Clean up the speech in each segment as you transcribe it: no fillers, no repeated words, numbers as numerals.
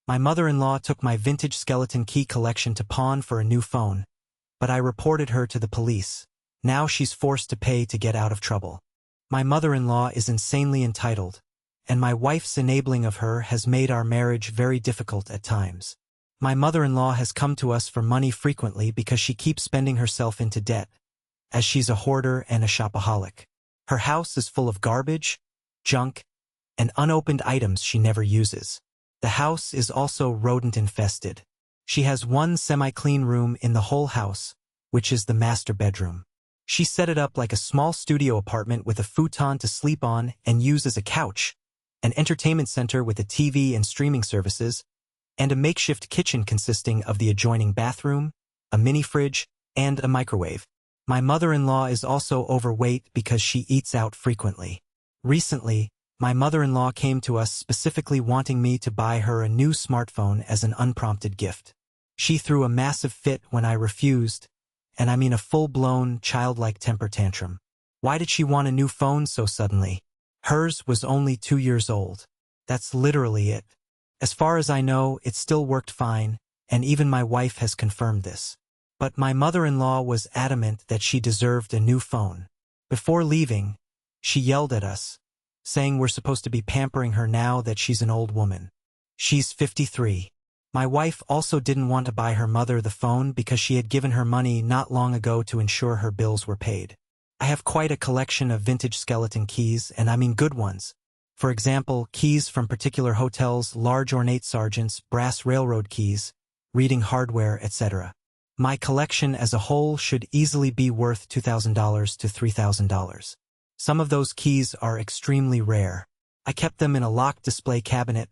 My mother-in-law took my vintage skeleton key collection to pawn for a new phone, but I reported her to the police. Now she's forced to pay to get out of trouble. My mother-in-law is insanely entitled, and my wife's enabling of her has made our marriage very difficult at times. My mother-in-law has come to us for money frequently because she keeps spending herself into debt, as she's a hoarder and a shopaholic. Her house is full of garbage, junk, and unopened items she never uses. The house is also rodent-infested. She has one semi-clean room in the whole house, which is the master bedroom. She set it up like a small studio apartment with a futon to sleep on and use as a couch, an entertainment center with a TV and streaming services, and a makeshift kitchen consisting of the adjoining bathroom, a mini-fridge, and a microwave. My mother-in-law is also overweight because she eats out frequently. Recently, my mother-in-law came to us specifically wanting me to buy her a new smartphone as an unprompted gift. She threw a massive fit when I refused, and I mean a full-blown, childlike temper tantrum. Why did she want a new phone so suddenly? Hers was only 2 years old. That's literally it. As far as I know, it still worked fine, and even my wife has confirmed this. But my mother-in-law was adamant that she deserved a new phone. Before leaving, she yelled at us, saying we're supposed to be pampering her now that she's an old woman. She's 53. My wife also didn't want to buy her mother the phone because she had given her money not long ago to ensure her bills were paid. I have quite a collection of vintage skeleton keys, and I mean good ones. For example, keys from particular hotels, large ornate sergeants, brass railroad keys, reading hardware, etc. My collection as a whole should easily be worth $2,000 to $3,000. Some of those keys are extremely rare. I kept them in a locked display cabinet,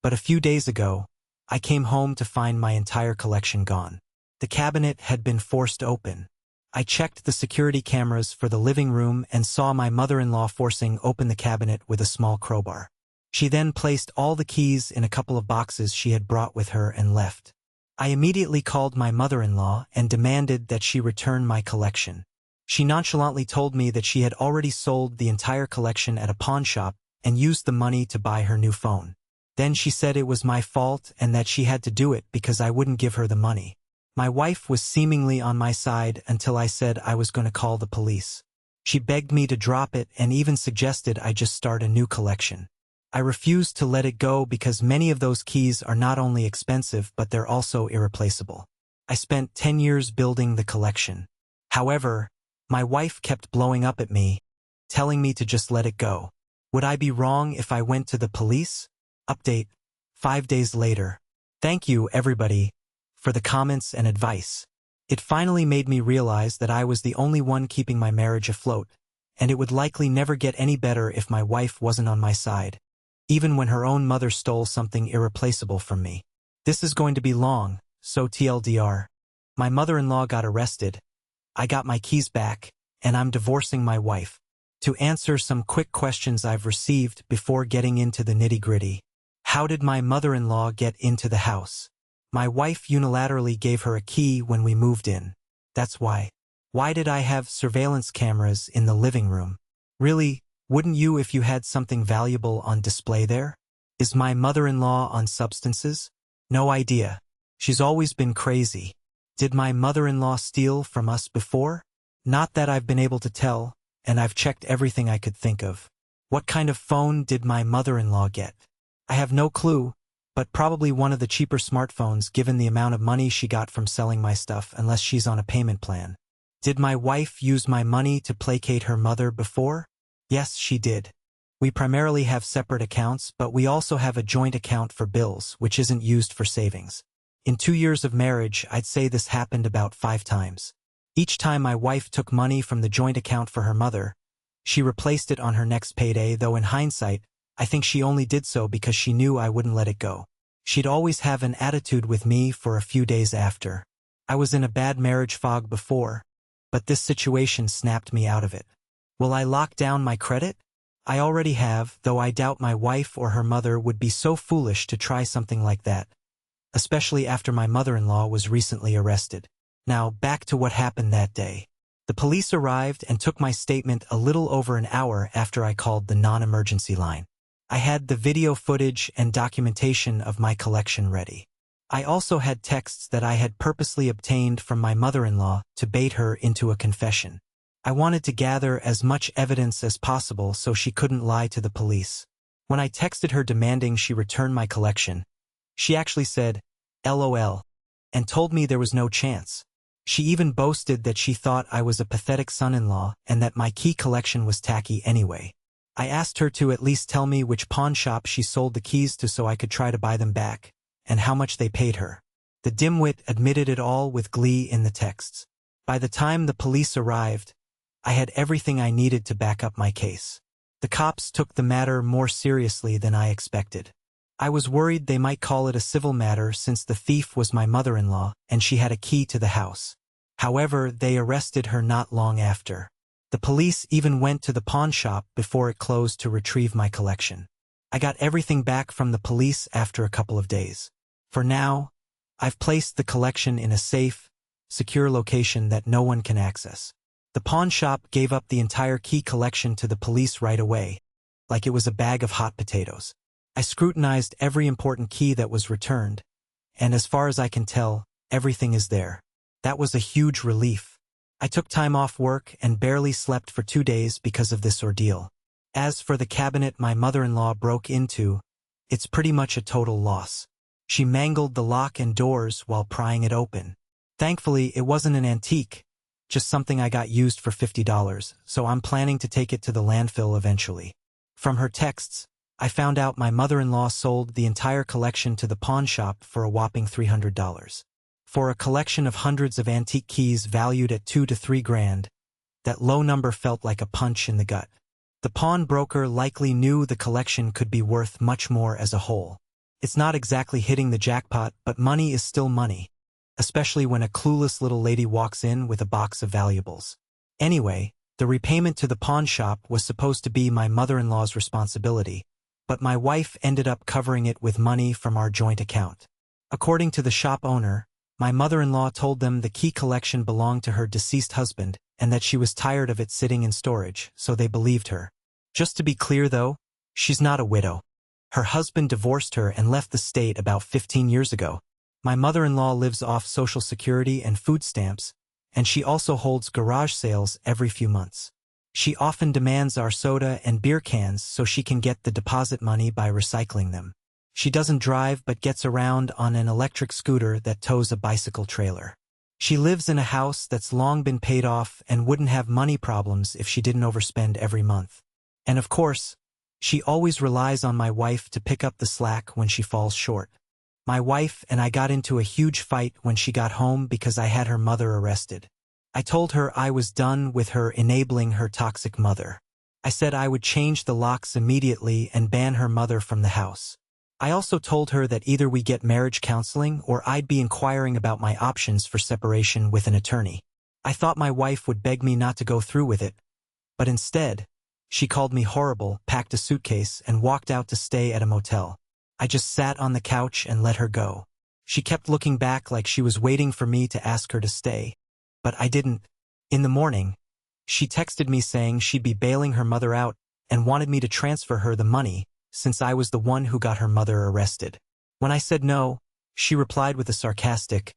but a few days ago, I came home to find my entire collection gone. The cabinet had been forced open. I checked the security cameras for the living room and saw my mother-in-law forcing open the cabinet with a small crowbar. She then placed all the keys in a couple of boxes she had brought with her and left. I immediately called my mother-in-law and demanded that she return my collection. She nonchalantly told me that she had already sold the entire collection at a pawn shop and used the money to buy her new phone. Then she said it was my fault and that she had to do it because I wouldn't give her the money. My wife was seemingly on my side until I said I was going to call the police. She begged me to drop it and even suggested I just start a new collection. I refused to let it go because many of those keys are not only expensive but they're also irreplaceable. I spent 10 years building the collection. However, my wife kept blowing up at me, telling me to just let it go. Would I be wrong if I went to the police? Update: 5 days later. Thank you, everybody, for the comments and advice. It finally made me realize that I was the only one keeping my marriage afloat, and it would likely never get any better if my wife wasn't on my side, even when her own mother stole something irreplaceable from me. This is going to be long, so TLDR. My mother-in-law got arrested, I got my keys back, and I'm divorcing my wife. To answer some quick questions I've received before getting into the nitty-gritty. How did my mother-in-law get into the house? My wife unilaterally gave her a key when we moved in. That's why. Why did I have surveillance cameras in the living room? Really, wouldn't you if you had something valuable on display there? Is my mother-in-law on substances? No idea. She's always been crazy. Did my mother-in-law steal from us before? Not that I've been able to tell, and I've checked everything I could think of. What kind of phone did my mother-in-law get? I have no clue, but probably one of the cheaper smartphones given the amount of money she got from selling my stuff unless she's on a payment plan. Did my wife use my money to placate her mother before? Yes, she did. We primarily have separate accounts, but we also have a joint account for bills, which isn't used for savings. In 2 years of marriage, I'd say this happened about 5 times. Each time my wife took money from the joint account for her mother, she replaced it on her next payday, though in hindsight, I think she only did so because she knew I wouldn't let it go. She'd always have an attitude with me for a few days after. I was in a bad marriage fog before, but this situation snapped me out of it. Will I lock down my credit? I already have, though I doubt my wife or her mother would be so foolish to try something like that, especially after my mother-in-law was recently arrested. Now, back to what happened that day. The police arrived and took my statement a little over an hour after I called the non-emergency line. I had the video footage and documentation of my collection ready. I also had texts that I had purposely obtained from my mother-in-law to bait her into a confession. I wanted to gather as much evidence as possible so she couldn't lie to the police. When I texted her demanding she return my collection, she actually said, LOL, and told me there was no chance. She even boasted that she thought I was a pathetic son-in-law and that my key collection was tacky anyway. I asked her to at least tell me which pawn shop she sold the keys to so I could try to buy them back, and how much they paid her. The dimwit admitted it all with glee in the texts. By the time the police arrived, I had everything I needed to back up my case. The cops took the matter more seriously than I expected. I was worried they might call it a civil matter since the thief was my mother-in-law and she had a key to the house. However, they arrested her not long after. The police even went to the pawn shop before it closed to retrieve my collection. I got everything back from the police after a couple of days. For now, I've placed the collection in a safe, secure location that no one can access. The pawn shop gave up the entire key collection to the police right away, like it was a bag of hot potatoes. I scrutinized every important key that was returned, and as far as I can tell, everything is there. That was a huge relief. I took time off work and barely slept for 2 days because of this ordeal. As for the cabinet my mother-in-law broke into, it's pretty much a total loss. She mangled the lock and doors while prying it open. Thankfully, it wasn't an antique, just something I got used for $50, so I'm planning to take it to the landfill eventually. From her texts, I found out my mother-in-law sold the entire collection to the pawn shop for a whopping $300. For a collection of hundreds of antique keys valued at $2 to $3 grand, that low number felt like a punch in the gut. The pawnbroker likely knew the collection could be worth much more as a whole. It's not exactly hitting the jackpot, but money is still money, especially when a clueless little lady walks in with a box of valuables. Anyway, the repayment to the pawn shop was supposed to be my mother-in-law's responsibility, but my wife ended up covering it with money from our joint account. According to the shop owner, my mother-in-law told them the key collection belonged to her deceased husband and that she was tired of it sitting in storage, so they believed her. Just to be clear though, she's not a widow. Her husband divorced her and left the state about 15 years ago. My mother-in-law lives off Social Security and food stamps, and she also holds garage sales every few months. She often demands our soda and beer cans so she can get the deposit money by recycling them. She doesn't drive but gets around on an electric scooter that tows a bicycle trailer. She lives in a house that's long been paid off and wouldn't have money problems if she didn't overspend every month. And of course, she always relies on my wife to pick up the slack when she falls short. My wife and I got into a huge fight when she got home because I had her mother arrested. I told her I was done with her enabling her toxic mother. I said I would change the locks immediately and ban her mother from the house. I also told her that either we get marriage counseling or I'd be inquiring about my options for separation with an attorney. I thought my wife would beg me not to go through with it, but instead, she called me horrible, packed a suitcase, and walked out to stay at a motel. I just sat on the couch and let her go. She kept looking back like she was waiting for me to ask her to stay, but I didn't. In the morning, she texted me saying she'd be bailing her mother out and wanted me to transfer her the money since I was the one who got her mother arrested. When I said no, she replied with a sarcastic,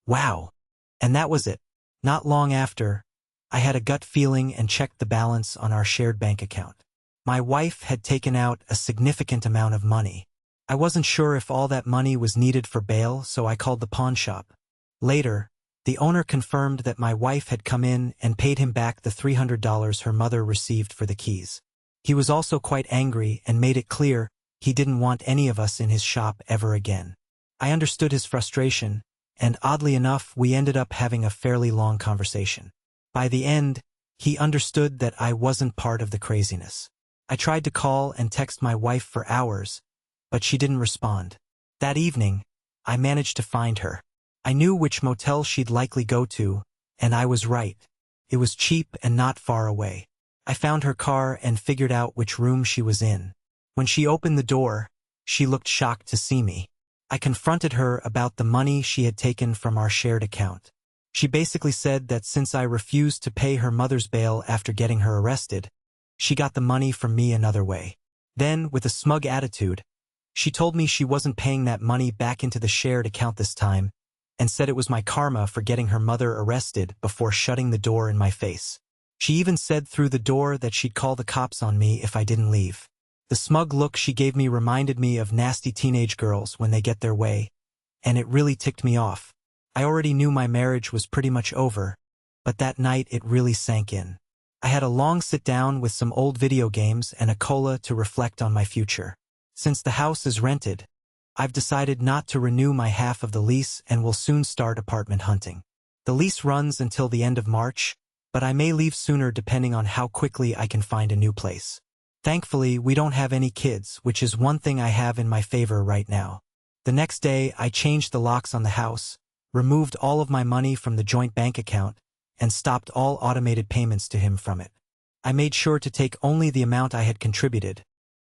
"Wow." And that was it. Not long after, I had a gut feeling and checked the balance on our shared bank account. My wife had taken out a significant amount of money. I wasn't sure if all that money was needed for bail, so I called the pawn shop. Later, the owner confirmed that my wife had come in and paid him back the $300 her mother received for the keys. He was also quite angry and made it clear he didn't want any of us in his shop ever again. I understood his frustration, and oddly enough, we ended up having a fairly long conversation. By the end, he understood that I wasn't part of the craziness. I tried to call and text my wife for hours, but she didn't respond. That evening, I managed to find her. I knew which motel she'd likely go to, and I was right. It was cheap and not far away. I found her car and figured out which room she was in. When she opened the door, she looked shocked to see me. I confronted her about the money she had taken from our shared account. She basically said that since I refused to pay her mother's bail after getting her arrested, she got the money from me another way. Then, with a smug attitude, she told me she wasn't paying that money back into the shared account this time, and said it was my karma for getting her mother arrested before shutting the door in my face. She even said through the door that she'd call the cops on me if I didn't leave. The smug look she gave me reminded me of nasty teenage girls when they get their way, and it really ticked me off. I already knew my marriage was pretty much over, but that night it really sank in. I had a long sit-down with some old video games and a cola to reflect on my future. Since the house is rented, I've decided not to renew my half of the lease and will soon start apartment hunting. The lease runs until the end of March, but I may leave sooner depending on how quickly I can find a new place. Thankfully, we don't have any kids, which is one thing I have in my favor right now. The next day, I changed the locks on the house, removed all of my money from the joint bank account, and stopped all automated payments to him from it. I made sure to take only the amount I had contributed,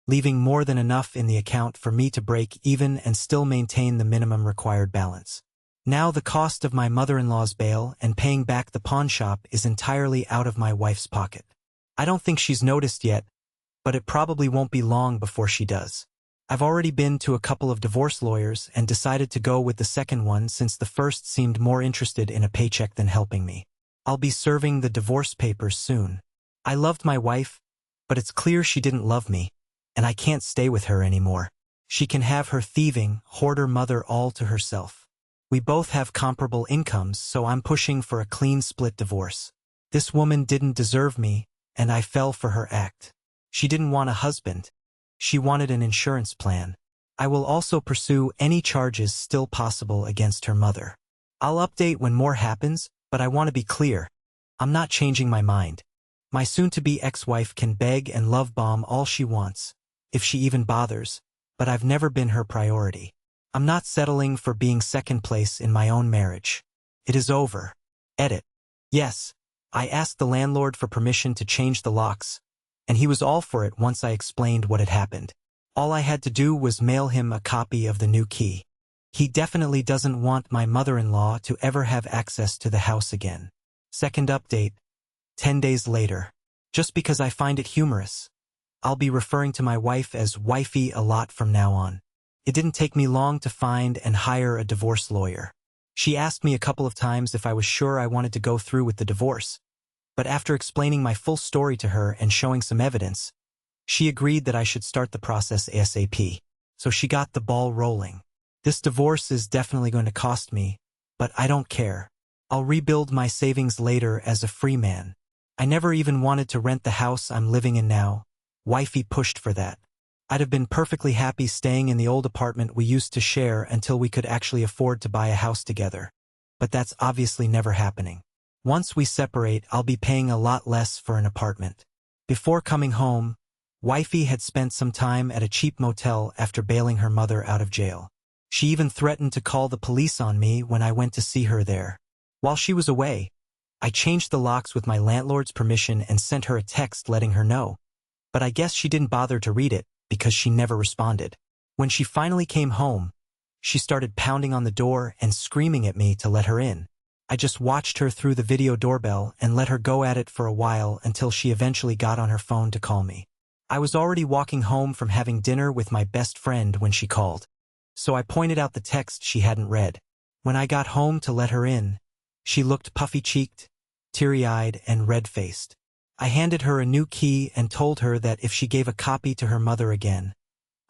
leaving more than enough in the account for me to break even and still maintain the minimum required balance. Now the cost of my mother-in-law's bail and paying back the pawn shop is entirely out of my wife's pocket. I don't think she's noticed yet, but it probably won't be long before she does. I've already been to a couple of divorce lawyers and decided to go with the second one since the first seemed more interested in a paycheck than helping me. I'll be serving the divorce papers soon. I loved my wife, but it's clear she didn't love me, and I can't stay with her anymore. She can have her thieving, hoarder mother all to herself. We both have comparable incomes, so I'm pushing for a clean split divorce. This woman didn't deserve me, and I fell for her act. She didn't want a husband. She wanted an insurance plan. I will also pursue any charges still possible against her mother. I'll update when more happens, but I want to be clear. I'm not changing my mind. My soon-to-be ex-wife can beg and love bomb all she wants, if she even bothers, but I've never been her priority. I'm not settling for being second place in my own marriage. It is over. Edit. Yes, I asked the landlord for permission to change the locks, and he was all for it once I explained what had happened. All I had to do was mail him a copy of the new key. He definitely doesn't want my mother-in-law to ever have access to the house again. Second update, 10 days later. Just because I find it humorous, I'll be referring to my wife as wifey a lot from now on. It didn't take me long to find and hire a divorce lawyer. She asked me a couple of times if I was sure I wanted to go through with the divorce, but after explaining my full story to her and showing some evidence, she agreed that I should start the process ASAP. So she got the ball rolling. This divorce is definitely going to cost me, but I don't care. I'll rebuild my savings later as a free man. I never even wanted to rent the house I'm living in now. Wifey pushed for that. I'd have been perfectly happy staying in the old apartment we used to share until we could actually afford to buy a house together. But that's obviously never happening. Once we separate, I'll be paying a lot less for an apartment. Before coming home, wifey had spent some time at a cheap motel after bailing her mother out of jail. She even threatened to call the police on me when I went to see her there. While she was away, I changed the locks with my landlord's permission and sent her a text letting her know. But I guess she didn't bother to read it because she never responded. When she finally came home, she started pounding on the door and screaming at me to let her in. I just watched her through the video doorbell and let her go at it for a while until she eventually got on her phone to call me. I was already walking home from having dinner with my best friend when she called, so I pointed out the text she hadn't read. When I got home to let her in, she looked puffy-cheeked, teary-eyed, and red-faced. I handed her a new key and told her that if she gave a copy to her mother again,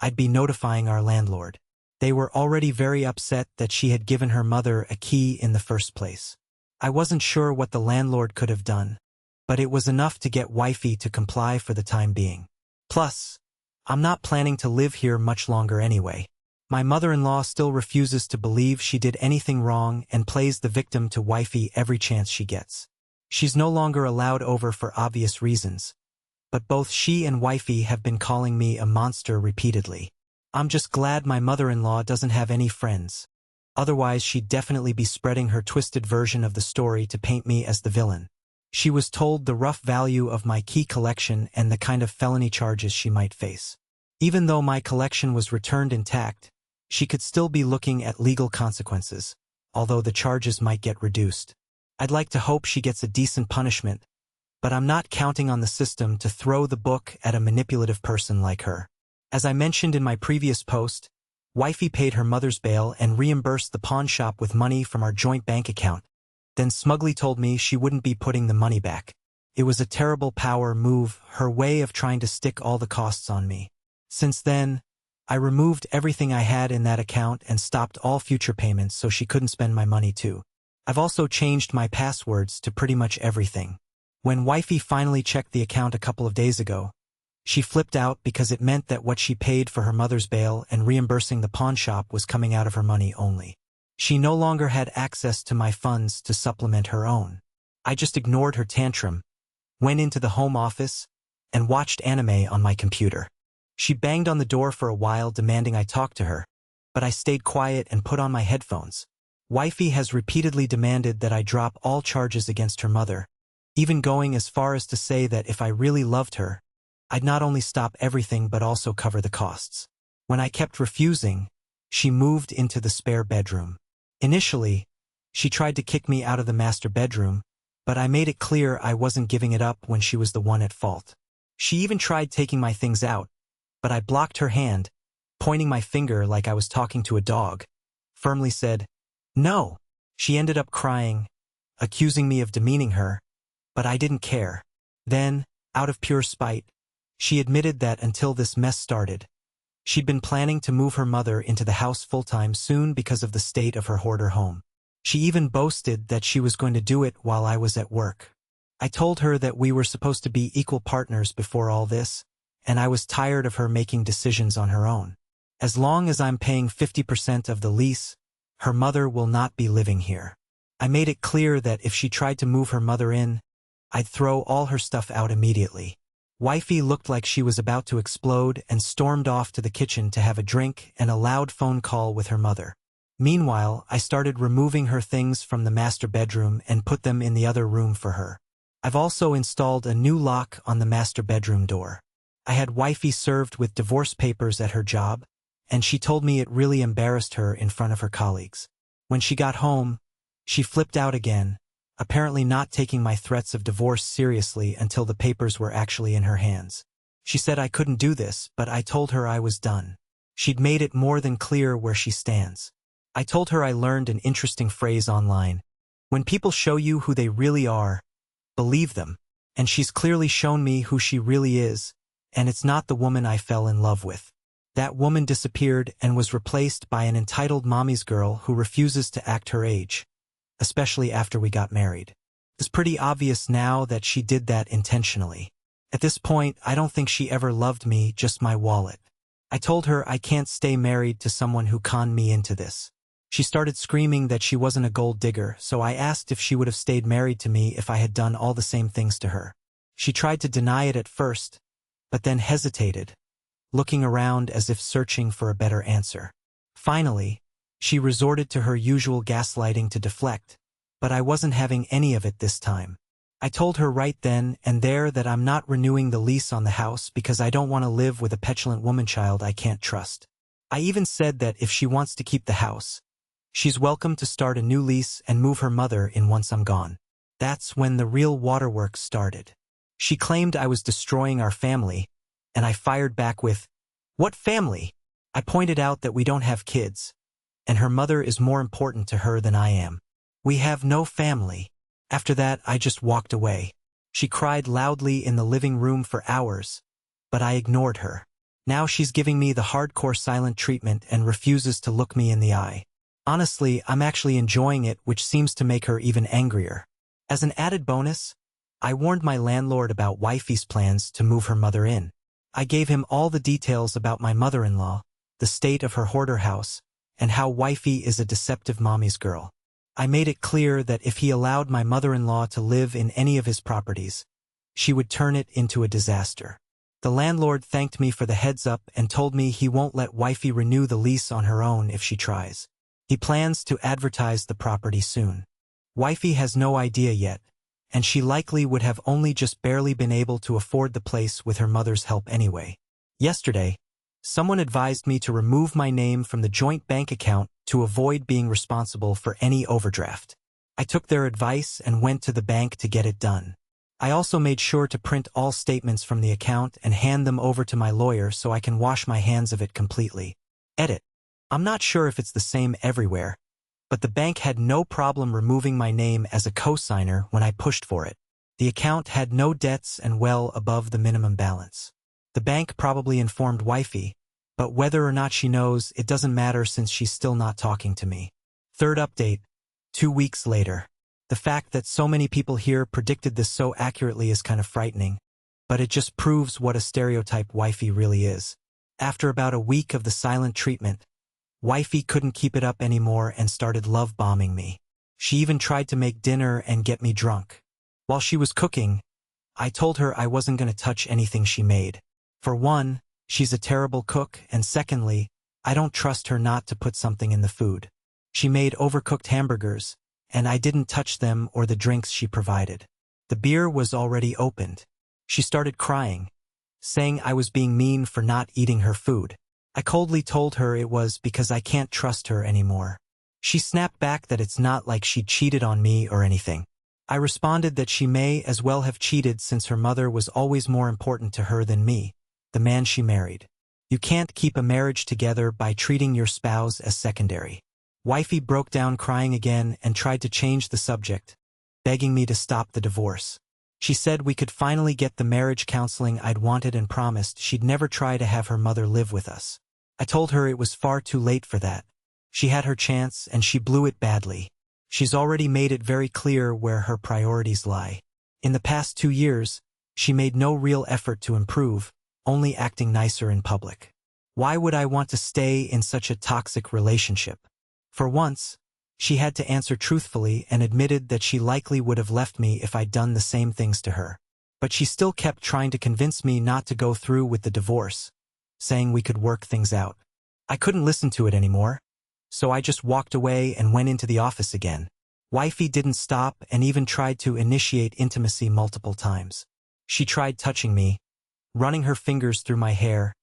I'd be notifying our landlord. They were already very upset that she had given her mother a key in the first place. I wasn't sure what the landlord could have done, but it was enough to get wifey to comply for the time being. Plus, I'm not planning to live here much longer anyway. My mother-in-law still refuses to believe she did anything wrong and plays the victim to wifey every chance she gets. She's no longer allowed over for obvious reasons, but both she and wifey have been calling me a monster repeatedly. I'm just glad my mother-in-law doesn't have any friends. Otherwise, she'd definitely be spreading her twisted version of the story to paint me as the villain. She was told the rough value of my key collection and the kind of felony charges she might face. Even though my collection was returned intact, she could still be looking at legal consequences, although the charges might get reduced. I'd like to hope she gets a decent punishment, but I'm not counting on the system to throw the book at a manipulative person like her. As I mentioned in my previous post, wifey paid her mother's bail and reimbursed the pawn shop with money from our joint bank account, then smugly told me she wouldn't be putting the money back. It was a terrible power move, her way of trying to stick all the costs on me. Since then, I removed everything I had in that account and stopped all future payments so she couldn't spend my money too. I've also changed my passwords to pretty much everything. When wifey finally checked the account a couple of days ago, she flipped out because it meant that what she paid for her mother's bail and reimbursing the pawn shop was coming out of her money only. She no longer had access to my funds to supplement her own. I just ignored her tantrum, went into the home office, and watched anime on my computer. She banged on the door for a while demanding I talk to her, but I stayed quiet and put on my headphones. Wifey has repeatedly demanded that I drop all charges against her mother, even going as far as to say that if I really loved her, I'd not only stop everything but also cover the costs. When I kept refusing, she moved into the spare bedroom. Initially, she tried to kick me out of the master bedroom, but I made it clear I wasn't giving it up when she was the one at fault. She even tried taking my things out, but I blocked her hand, pointing my finger like I was talking to a dog, firmly said, "No." She ended up crying, accusing me of demeaning her, but I didn't care. Then, out of pure spite, she admitted that until this mess started, she'd been planning to move her mother into the house full-time soon because of the state of her hoarder home. She even boasted that she was going to do it while I was at work. I told her that we were supposed to be equal partners before all this, and I was tired of her making decisions on her own. As long as I'm paying 50% of the lease, her mother will not be living here. I made it clear that if she tried to move her mother in, I'd throw all her stuff out immediately. Wifey looked like she was about to explode and stormed off to the kitchen to have a drink and a loud phone call with her mother. Meanwhile, I started removing her things from the master bedroom and put them in the other room for her. I've also installed a new lock on the master bedroom door. I had wifey served with divorce papers at her job, and she told me it really embarrassed her in front of her colleagues. When she got home, she flipped out again, apparently not taking my threats of divorce seriously until the papers were actually in her hands. She said I couldn't do this, but I told her I was done. She'd made it more than clear where she stands. I told her I learned an interesting phrase online. When people show you who they really are, believe them. And she's clearly shown me who she really is, and it's not the woman I fell in love with. That woman disappeared and was replaced by an entitled mommy's girl who refuses to act her age, especially after we got married. It's pretty obvious now that she did that intentionally. At this point, I don't think she ever loved me, just my wallet. I told her I can't stay married to someone who conned me into this. She started screaming that she wasn't a gold digger, so I asked if she would have stayed married to me if I had done all the same things to her. She tried to deny it at first, but then hesitated, looking around as if searching for a better answer. Finally, she resorted to her usual gaslighting to deflect, but I wasn't having any of it this time. I told her right then and there that I'm not renewing the lease on the house because I don't want to live with a petulant woman-child I can't trust. I even said that if she wants to keep the house, she's welcome to start a new lease and move her mother in once I'm gone. That's when the real waterworks started. She claimed I was destroying our family, and I fired back with, "What family?" I pointed out that we don't have kids, and her mother is more important to her than I am. We have no family. After that, I just walked away. She cried loudly in the living room for hours, but I ignored her. Now she's giving me the hardcore silent treatment and refuses to look me in the eye. Honestly, I'm actually enjoying it, which seems to make her even angrier. As an added bonus, I warned my landlord about wifey's plans to move her mother in. I gave him all the details about my mother-in-law, the state of her hoarder house, and how wifey is a deceptive mommy's girl. I made it clear that if he allowed my mother-in-law to live in any of his properties, she would turn it into a disaster. The landlord thanked me for the heads up and told me he won't let wifey renew the lease on her own if she tries. He plans to advertise the property soon. Wifey has no idea yet, and she likely would have only just barely been able to afford the place with her mother's help anyway. Yesterday, someone advised me to remove my name from the joint bank account to avoid being responsible for any overdraft. I took their advice and went to the bank to get it done. I also made sure to print all statements from the account and hand them over to my lawyer so I can wash my hands of it completely. Edit. I'm not sure if it's the same everywhere, but the bank had no problem removing my name as a co-signer when I pushed for it. The account had no debts and well above the minimum balance. The bank probably informed wifey, but whether or not she knows, it doesn't matter since she's still not talking to me. Third update, 2 weeks later. The fact that so many people here predicted this so accurately is kind of frightening, but it just proves what a stereotype wifey really is. After about a week of the silent treatment, wifey couldn't keep it up anymore and started love-bombing me. She even tried to make dinner and get me drunk. While she was cooking, I told her I wasn't going to touch anything she made. For one, she's a terrible cook, and secondly, I don't trust her not to put something in the food. She made overcooked hamburgers, and I didn't touch them or the drinks she provided. The beer was already opened. She started crying, saying I was being mean for not eating her food. I coldly told her it was because I can't trust her anymore. She snapped back that it's not like she cheated on me or anything. I responded that she may as well have cheated since her mother was always more important to her than me, the man she married. You can't keep a marriage together by treating your spouse as secondary. Wifey broke down crying again and tried to change the subject, begging me to stop the divorce. She said we could finally get the marriage counseling I'd wanted and promised she'd never try to have her mother live with us. I told her it was far too late for that. She had her chance and she blew it badly. She's already made it very clear where her priorities lie. In the past 2 years, she made no real effort to improve, only acting nicer in public. Why would I want to stay in such a toxic relationship? For once, she had to answer truthfully and admitted that she likely would have left me if I'd done the same things to her. But she still kept trying to convince me not to go through with the divorce, saying we could work things out. I couldn't listen to it anymore, so I just walked away and went into the office again. Wifey didn't stop and even tried to initiate intimacy multiple times. She tried touching me, running her fingers through my hair,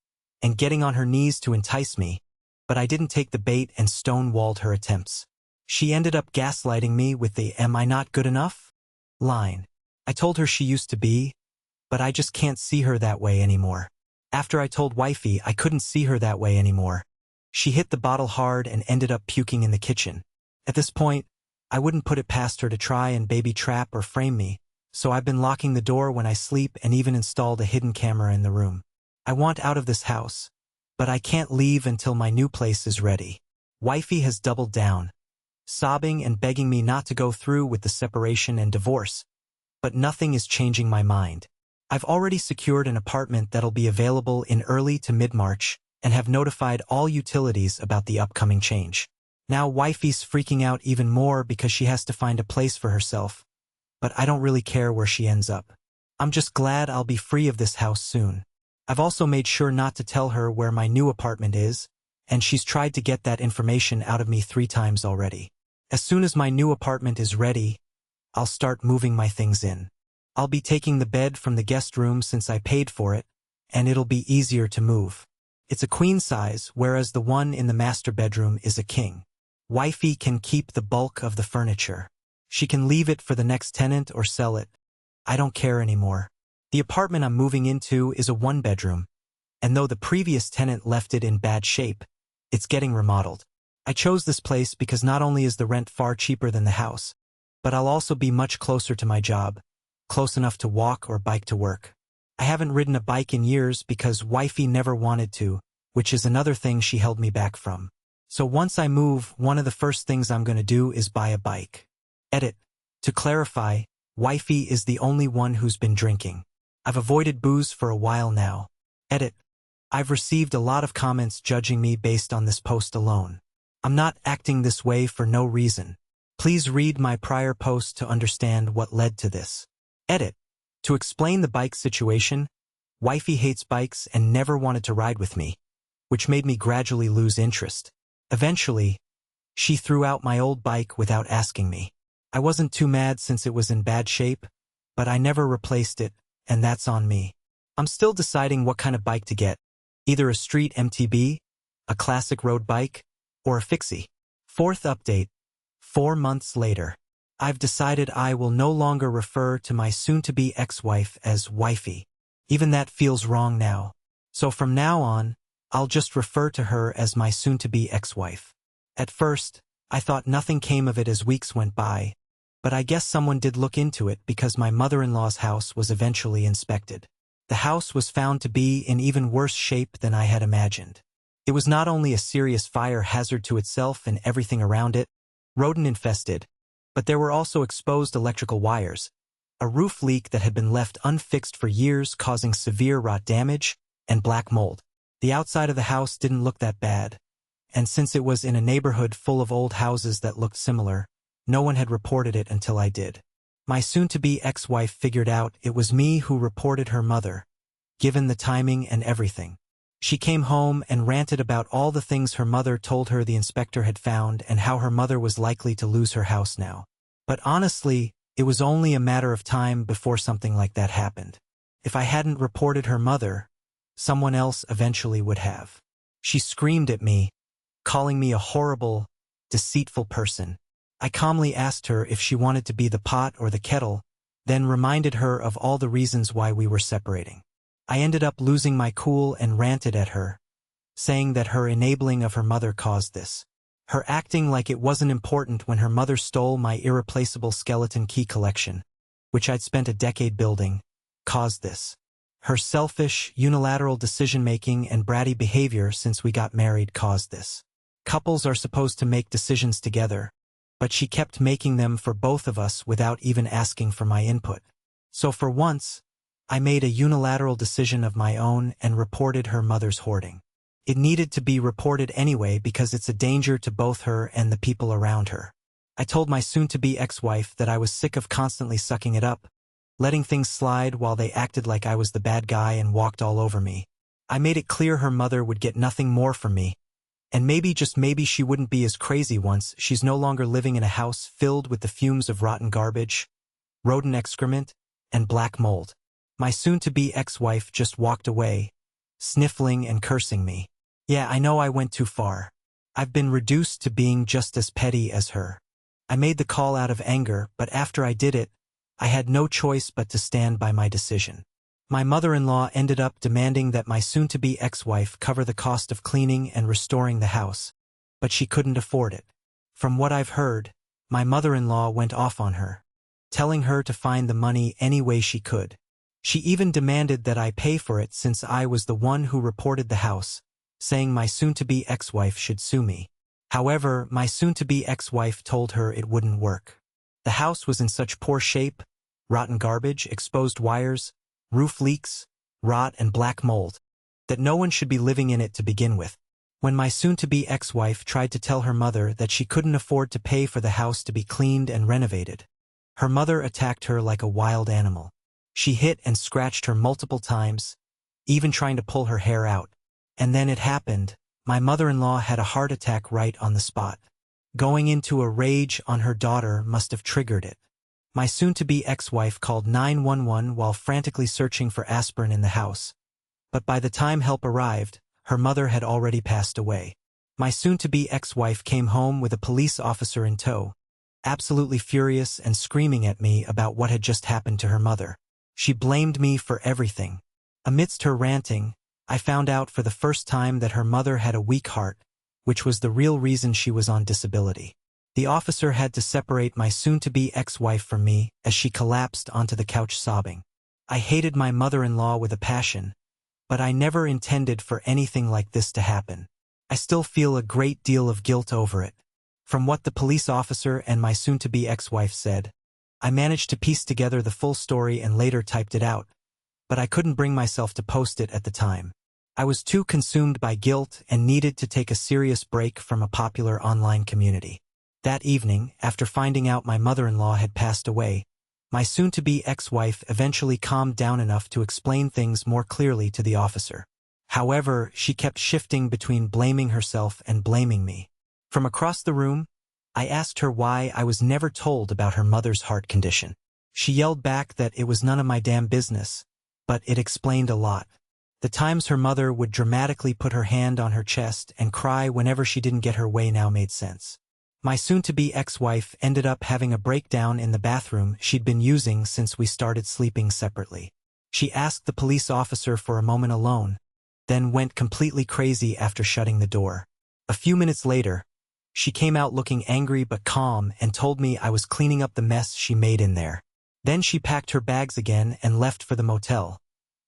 and getting on her knees to entice me, but I didn't take the bait and stonewalled her attempts. She ended up gaslighting me with the "am I not good enough?" line. I told her she used to be, but I just can't see her that way anymore. After I told wifey I couldn't see her that way anymore, she hit the bottle hard and ended up puking in the kitchen. At this point, I wouldn't put it past her to try and baby trap or frame me, so I've been locking the door when I sleep and even installed a hidden camera in the room. I want out of this house, but I can't leave until my new place is ready. Wifey has doubled down, sobbing and begging me not to go through with the separation and divorce, but nothing is changing my mind. I've already secured an apartment that'll be available in early to mid-March and have notified all utilities about the upcoming change. Now wifey's freaking out even more because she has to find a place for herself, but I don't really care where she ends up. I'm just glad I'll be free of this house soon. I've also made sure not to tell her where my new apartment is, and she's tried to get that information out of me 3 times already. As soon as my new apartment is ready, I'll start moving my things in. I'll be taking the bed from the guest room since I paid for it, and it'll be easier to move. It's a queen size, whereas the one in the master bedroom is a king. Wifey can keep the bulk of the furniture. She can leave it for the next tenant or sell it. I don't care anymore. The apartment I'm moving into is a 1-bedroom, and though the previous tenant left it in bad shape, it's getting remodeled. I chose this place because not only is the rent far cheaper than the house, but I'll also be much closer to my job, close enough to walk or bike to work. I haven't ridden a bike in years because wifey never wanted to, which is another thing she held me back from. So once I move, one of the first things I'm going to do is buy a bike. Edit. To clarify, wifey is the only one who's been drinking. I've avoided booze for a while now. Edit. I've received a lot of comments judging me based on this post alone. I'm not acting this way for no reason. Please read my prior post to understand what led to this. Edit. To explain the bike situation, wifey hates bikes and never wanted to ride with me, which made me gradually lose interest. Eventually, she threw out my old bike without asking me. I wasn't too mad since it was in bad shape, but I never replaced it, and that's on me. I'm still deciding what kind of bike to get, either a street MTB, a classic road bike, or a fixie. Fourth update, 4 months later. I've decided I will no longer refer to my soon-to-be ex-wife as wifey. Even that feels wrong now. So from now on, I'll just refer to her as my soon-to-be ex-wife. At first, I thought nothing came of it as weeks went by, but I guess someone did look into it because my mother-in-law's house was eventually inspected. The house was found to be in even worse shape than I had imagined. It was not only a serious fire hazard to itself and everything around it, rodent-infested, but there were also exposed electrical wires, a roof leak that had been left unfixed for years causing severe rot damage, and black mold. The outside of the house didn't look that bad, and since it was in a neighborhood full of old houses that looked similar, no one had reported it until I did. My soon-to-be ex-wife figured out it was me who reported her mother, given the timing and everything. She came home and ranted about all the things her mother told her the inspector had found and how her mother was likely to lose her house now. But honestly, it was only a matter of time before something like that happened. If I hadn't reported her mother, someone else eventually would have. She screamed at me, calling me a horrible, deceitful person. I calmly asked her if she wanted to be the pot or the kettle, then reminded her of all the reasons why we were separating. I ended up losing my cool and ranted at her, saying that her enabling of her mother caused this. Her acting like it wasn't important when her mother stole my irreplaceable skeleton key collection, which I'd spent a decade building, caused this. Her selfish, unilateral decision-making and bratty behavior since we got married caused this. Couples are supposed to make decisions together, but she kept making them for both of us without even asking for my input. So for once, I made a unilateral decision of my own and reported her mother's hoarding. It needed to be reported anyway because it's a danger to both her and the people around her. I told my soon-to-be ex-wife that I was sick of constantly sucking it up, letting things slide while they acted like I was the bad guy and walked all over me. I made it clear her mother would get nothing more from me, and maybe, just maybe, she wouldn't be as crazy once she's no longer living in a house filled with the fumes of rotten garbage, rodent excrement, and black mold. My soon-to-be ex-wife just walked away, sniffling and cursing me. Yeah, I know I went too far. I've been reduced to being just as petty as her. I made the call out of anger, but after I did it, I had no choice but to stand by my decision. My mother-in-law ended up demanding that my soon-to-be ex-wife cover the cost of cleaning and restoring the house, but she couldn't afford it. From what I've heard, my mother-in-law went off on her, telling her to find the money any way she could. She even demanded that I pay for it since I was the one who reported the house, saying my soon-to-be ex-wife should sue me. However, my soon-to-be ex-wife told her it wouldn't work. The house was in such poor shape, rotten garbage, exposed wires, roof leaks, rot and black mold, that no one should be living in it to begin with. When my soon-to-be ex-wife tried to tell her mother that she couldn't afford to pay for the house to be cleaned and renovated, her mother attacked her like a wild animal. She hit and scratched her multiple times, even trying to pull her hair out. And then it happened. My mother-in-law had a heart attack right on the spot. Going into a rage on her daughter must have triggered it. My soon-to-be ex-wife called 911 while frantically searching for aspirin in the house. But by the time help arrived, her mother had already passed away. My soon-to-be ex-wife came home with a police officer in tow, absolutely furious and screaming at me about what had just happened to her mother. She blamed me for everything. Amidst her ranting, I found out for the first time that her mother had a weak heart, which was the real reason she was on disability. The officer had to separate my soon-to-be ex-wife from me as she collapsed onto the couch sobbing. I hated my mother-in-law with a passion, but I never intended for anything like this to happen. I still feel a great deal of guilt over it. From what the police officer and my soon-to-be ex-wife said, I managed to piece together the full story and later typed it out, but I couldn't bring myself to post it at the time. I was too consumed by guilt and needed to take a serious break from a popular online community. That evening, after finding out my mother-in-law had passed away, my soon-to-be ex-wife eventually calmed down enough to explain things more clearly to the officer. However, she kept shifting between blaming herself and blaming me. From across the room, I asked her why I was never told about her mother's heart condition. She yelled back that it was none of my damn business, but it explained a lot. The times her mother would dramatically put her hand on her chest and cry whenever she didn't get her way now made sense. My soon-to-be ex-wife ended up having a breakdown in the bathroom she'd been using since we started sleeping separately. She asked the police officer for a moment alone, then went completely crazy after shutting the door. A few minutes later, she came out looking angry but calm and told me I was cleaning up the mess she made in there. Then she packed her bags again and left for the motel,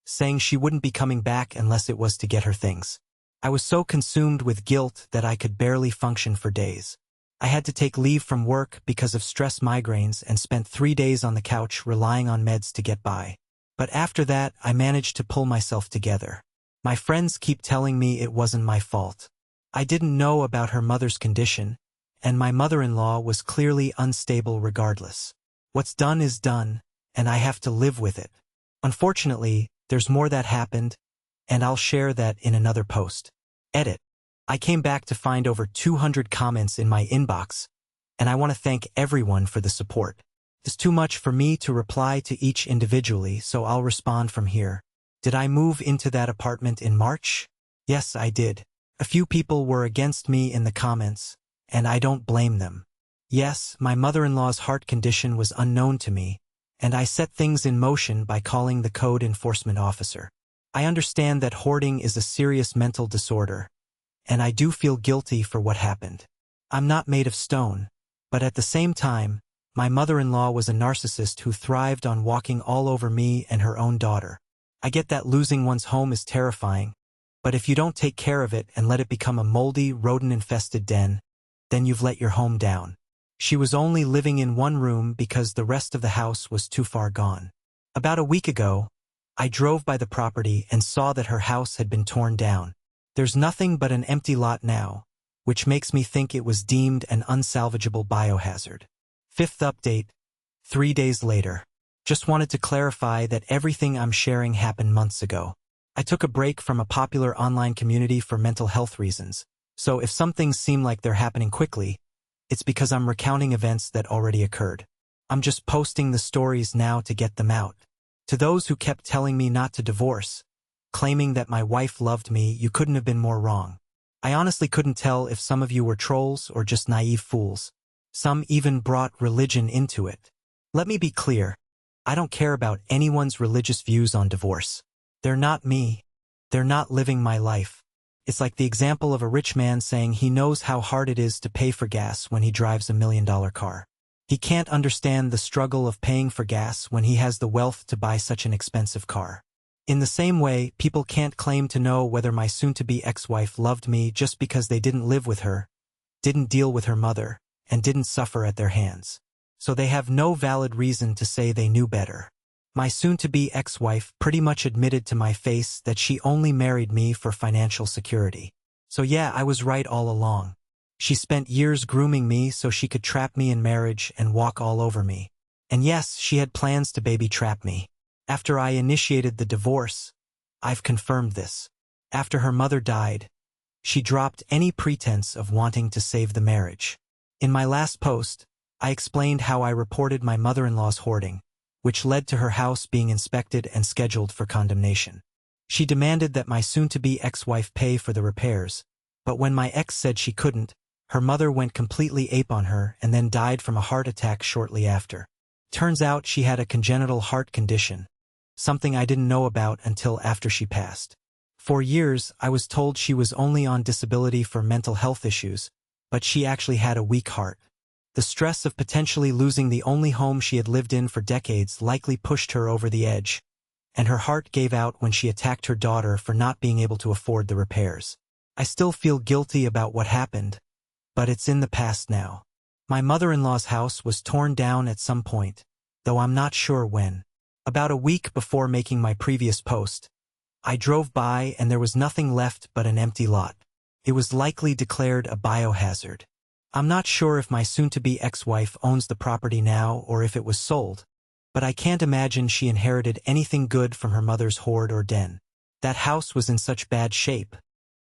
saying she wouldn't be coming back unless it was to get her things. I was so consumed with guilt that I could barely function for days. I had to take leave from work because of stress migraines and spent 3 days on the couch relying on meds to get by. But after that, I managed to pull myself together. My friends keep telling me it wasn't my fault. I didn't know about her mother's condition, and my mother-in-law was clearly unstable regardless. What's done is done, and I have to live with it. Unfortunately, there's more that happened, and I'll share that in another post. Edit. I came back to find over 200 comments in my inbox, and I want to thank everyone for the support. It's too much for me to reply to each individually, so I'll respond from here. Did I move into that apartment in March? Yes, I did. A few people were against me in the comments, and I don't blame them. Yes, my mother-in-law's heart condition was unknown to me, and I set things in motion by calling the code enforcement officer. I understand that hoarding is a serious mental disorder, and I do feel guilty for what happened. I'm not made of stone, but at the same time, my mother-in-law was a narcissist who thrived on walking all over me and her own daughter. I get that losing one's home is terrifying, but if you don't take care of it and let it become a moldy, rodent-infested den, then you've let your home down. She was only living in one room because the rest of the house was too far gone. About a week ago, I drove by the property and saw that her house had been torn down. There's nothing but an empty lot now, which makes me think it was deemed an unsalvageable biohazard. Fifth update, 3 days later. Just wanted to clarify that everything I'm sharing happened months ago. I took a break from a popular online community for mental health reasons, so if some things seem like they're happening quickly, it's because I'm recounting events that already occurred. I'm just posting the stories now to get them out. To those who kept telling me not to divorce, claiming that my wife loved me, you couldn't have been more wrong. I honestly couldn't tell if some of you were trolls or just naive fools. Some even brought religion into it. Let me be clear. I don't care about anyone's religious views on divorce. They're not me. They're not living my life. It's like the example of a rich man saying he knows how hard it is to pay for gas when he drives $1 million car. He can't understand the struggle of paying for gas when he has the wealth to buy such an expensive car. In the same way, people can't claim to know whether my soon-to-be ex-wife loved me just because they didn't live with her, didn't deal with her mother, and didn't suffer at their hands. So they have no valid reason to say they knew better. My soon-to-be ex-wife pretty much admitted to my face that she only married me for financial security. So yeah, I was right all along. She spent years grooming me so she could trap me in marriage and walk all over me. And yes, she had plans to baby trap me. After I initiated the divorce, I've confirmed this. After her mother died, she dropped any pretense of wanting to save the marriage. In my last post, I explained how I reported my mother-in-law's hoarding, which led to her house being inspected and scheduled for condemnation. She demanded that my soon-to-be ex-wife pay for the repairs, but when my ex said she couldn't, her mother went completely ape on her and then died from a heart attack shortly after. Turns out she had a congenital heart condition, something I didn't know about until after she passed. For years, I was told she was only on disability for mental health issues, but she actually had a weak heart. The stress of potentially losing the only home she had lived in for decades likely pushed her over the edge, and her heart gave out when she attacked her daughter for not being able to afford the repairs. I still feel guilty about what happened, but it's in the past now. My mother-in-law's house was torn down at some point, though I'm not sure when. About a week before making my previous post, I drove by and there was nothing left but an empty lot. It was likely declared a biohazard. I'm not sure if my soon-to-be ex-wife owns the property now or if it was sold, but I can't imagine she inherited anything good from her mother's hoard or den. That house was in such bad shape.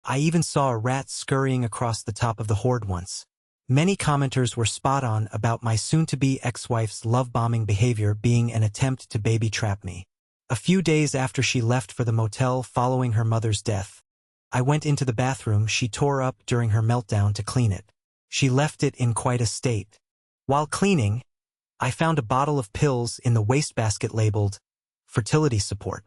I even saw a rat scurrying across the top of the hoard once. Many commenters were spot on about my soon-to-be ex-wife's love-bombing behavior being an attempt to baby trap me. A few days after she left for the motel following her mother's death, I went into the bathroom she tore up during her meltdown to clean it. She left it in quite a state. While cleaning, I found a bottle of pills in the wastebasket labeled fertility support.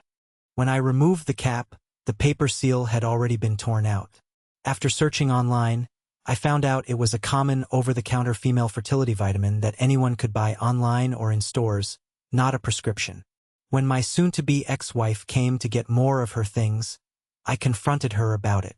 When I removed the cap, the paper seal had already been torn out. After searching online, I found out it was a common over-the-counter female fertility vitamin that anyone could buy online or in stores, not a prescription. When my soon-to-be ex-wife came to get more of her things, I confronted her about it.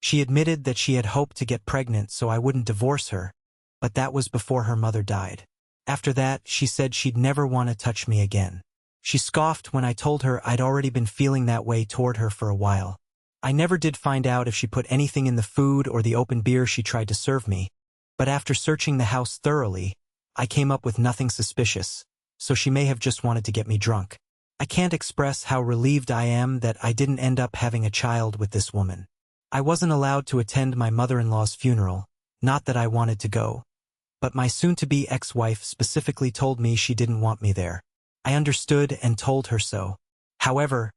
She admitted that she had hoped to get pregnant so I wouldn't divorce her, but that was before her mother died. After that, she said she'd never want to touch me again. She scoffed when I told her I'd already been feeling that way toward her for a while. I never did find out if she put anything in the food or the open beer she tried to serve me, but after searching the house thoroughly, I came up with nothing suspicious, so she may have just wanted to get me drunk. I can't express how relieved I am that I didn't end up having a child with this woman. I wasn't allowed to attend my mother-in-law's funeral, not that I wanted to go, but my soon-to-be ex-wife specifically told me she didn't want me there. I understood and told her so. However,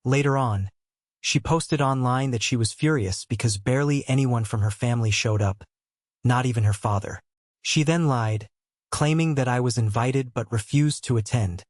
later on, she posted online that she was furious because barely anyone from her family showed up, not even her father. She then lied, claiming that I was invited but refused to attend,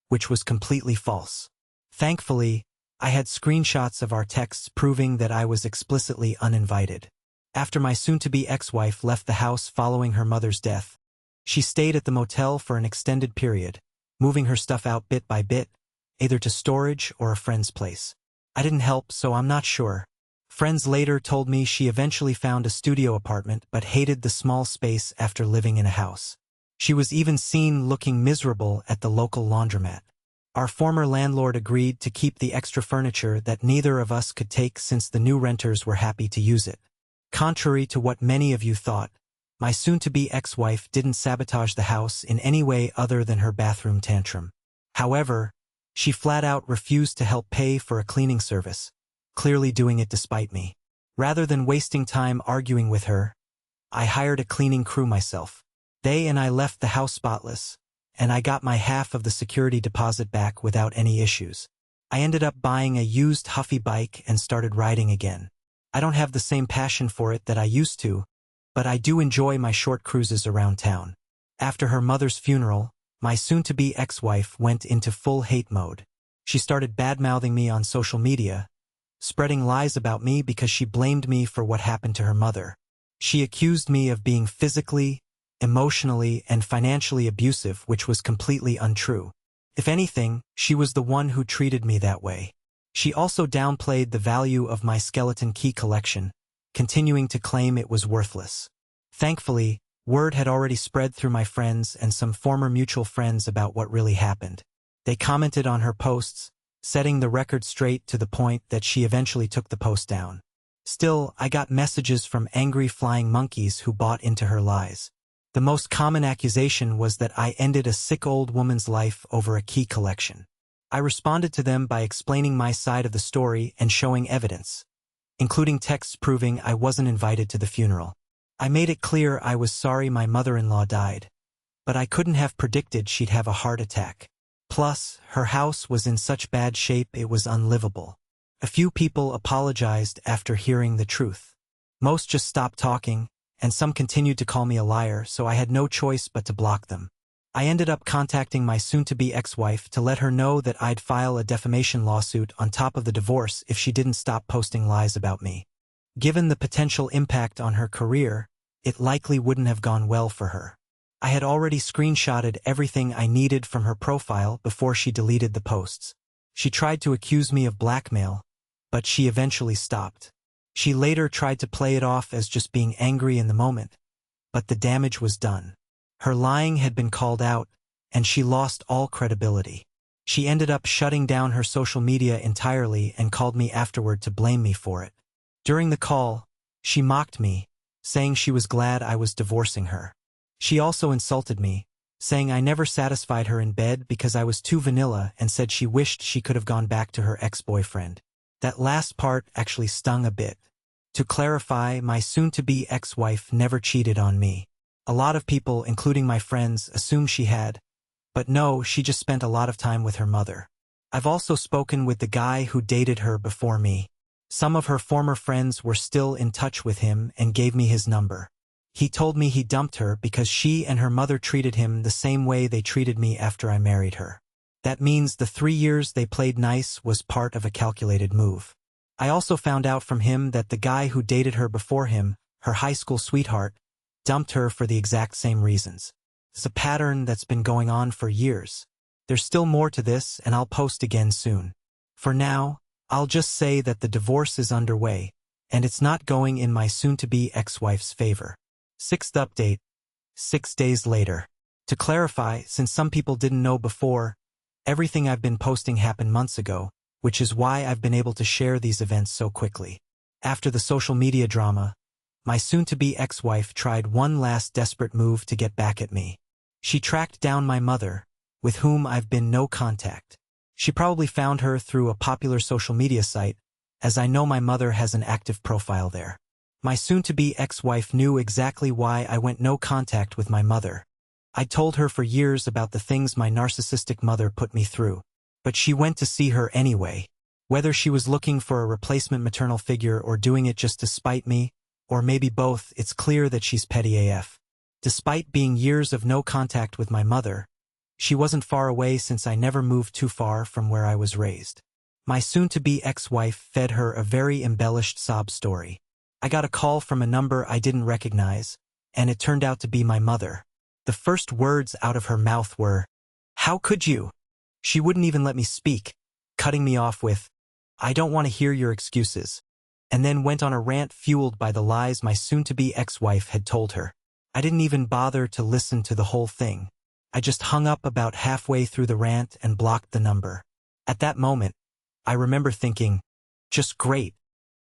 which was completely false. Thankfully, I had screenshots of our texts proving that I was explicitly uninvited. After my soon-to-be ex-wife left the house following her mother's death, she stayed at the motel for an extended period, moving her stuff out bit by bit, either to storage or a friend's place. I didn't help, so I'm not sure. Friends later told me she eventually found a studio apartment but hated the small space after living in a house. She was even seen looking miserable at the local laundromat. Our former landlord agreed to keep the extra furniture that neither of us could take since the new renters were happy to use it. Contrary to what many of you thought, my soon-to-be ex-wife didn't sabotage the house in any way other than her bathroom tantrum. However, she flat-out refused to help pay for a cleaning service, clearly doing it despite me. Rather than wasting time arguing with her, I hired a cleaning crew myself. They and I left the house spotless, and I got my half of the security deposit back without any issues. I ended up buying a used Huffy bike and started riding again. I don't have the same passion for it that I used to, but I do enjoy my short cruises around town. After her mother's funeral, my soon-to-be ex-wife went into full hate mode. She started bad-mouthing me on social media, spreading lies about me because she blamed me for what happened to her mother. She accused me of being physically, emotionally, and financially abusive, which was completely untrue. If anything, she was the one who treated me that way. She also downplayed the value of my skeleton key collection, continuing to claim it was worthless. Thankfully, word had already spread through my friends and some former mutual friends about what really happened. They commented on her posts, setting the record straight to the point that she eventually took the post down. Still, I got messages from angry flying monkeys who bought into her lies. The most common accusation was that I ended a sick old woman's life over a key collection. I responded to them by explaining my side of the story and showing evidence, including texts proving I wasn't invited to the funeral. I made it clear I was sorry my mother-in-law died, but I couldn't have predicted she'd have a heart attack. Plus, her house was in such bad shape it was unlivable. A few people apologized after hearing the truth. Most just stopped talking, and some continued to call me a liar, so I had no choice but to block them. I ended up contacting my soon-to-be ex-wife to let her know that I'd file a defamation lawsuit on top of the divorce if she didn't stop posting lies about me. Given the potential impact on her career, it likely wouldn't have gone well for her. I had already screenshotted everything I needed from her profile before she deleted the posts. She tried to accuse me of blackmail, but she eventually stopped. She later tried to play it off as just being angry in the moment, but the damage was done. Her lying had been called out, and she lost all credibility. She ended up shutting down her social media entirely and called me afterward to blame me for it. During the call, she mocked me, saying she was glad I was divorcing her. She also insulted me, saying I never satisfied her in bed because I was too vanilla, and said she wished she could have gone back to her ex-boyfriend. That last part actually stung a bit. To clarify, my soon-to-be ex-wife never cheated on me. A lot of people, including my friends, assume she had, but no, she just spent a lot of time with her mother. I've also spoken with the guy who dated her before me. Some of her former friends were still in touch with him and gave me his number. He told me he dumped her because she and her mother treated him the same way they treated me after I married her. That means the 3 years they played nice was part of a calculated move. I also found out from him that the guy who dated her before him, her high school sweetheart, dumped her for the exact same reasons. It's a pattern that's been going on for years. There's still more to this, and I'll post again soon. For now, I'll just say that the divorce is underway, and it's not going in my soon-to-be ex-wife's favor. 6th update, 6 days later. To clarify, since some people didn't know before, everything I've been posting happened months ago, which is why I've been able to share these events so quickly. After the social media drama, my soon-to-be ex-wife tried one last desperate move to get back at me. She tracked down my mother, with whom I've been no contact. She probably found her through a popular social media site, as I know my mother has an active profile there. My soon-to-be ex-wife knew exactly why I went no contact with my mother. I told her for years about the things my narcissistic mother put me through. But she went to see her anyway. Whether she was looking for a replacement maternal figure or doing it just to spite me, or maybe both, it's clear that she's petty AF. Despite being years of no contact with my mother, she wasn't far away since I never moved too far from where I was raised. My soon-to-be ex-wife fed her a very embellished sob story. I got a call from a number I didn't recognize, and it turned out to be my mother. The first words out of her mouth were, "How could you?" She wouldn't even let me speak, cutting me off with, "I don't want to hear your excuses," and then went on a rant fueled by the lies my soon-to-be ex-wife had told her. I didn't even bother to listen to the whole thing. I just hung up about halfway through the rant and blocked the number. At that moment, I remember thinking, just great.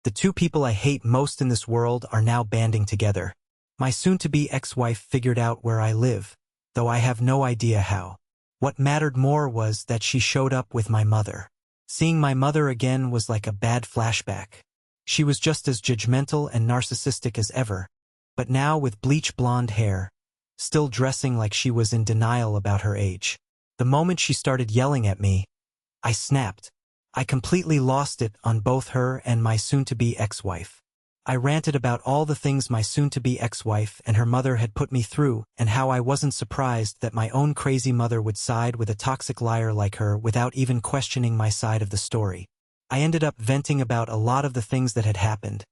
The two people I hate most in this world are now banding together. My soon-to-be ex-wife figured out where I live, though I have no idea how. What mattered more was that she showed up with my mother. Seeing my mother again was like a bad flashback. She was just as judgmental and narcissistic as ever, but now with bleach blonde hair, still dressing like she was in denial about her age. The moment she started yelling at me, I snapped. I completely lost it on both her and my soon-to-be ex-wife. I ranted about all the things my soon-to-be ex-wife and her mother had put me through and how I wasn't surprised that my own crazy mother would side with a toxic liar like her without even questioning my side of the story. I ended up venting about a lot of the things that had happened,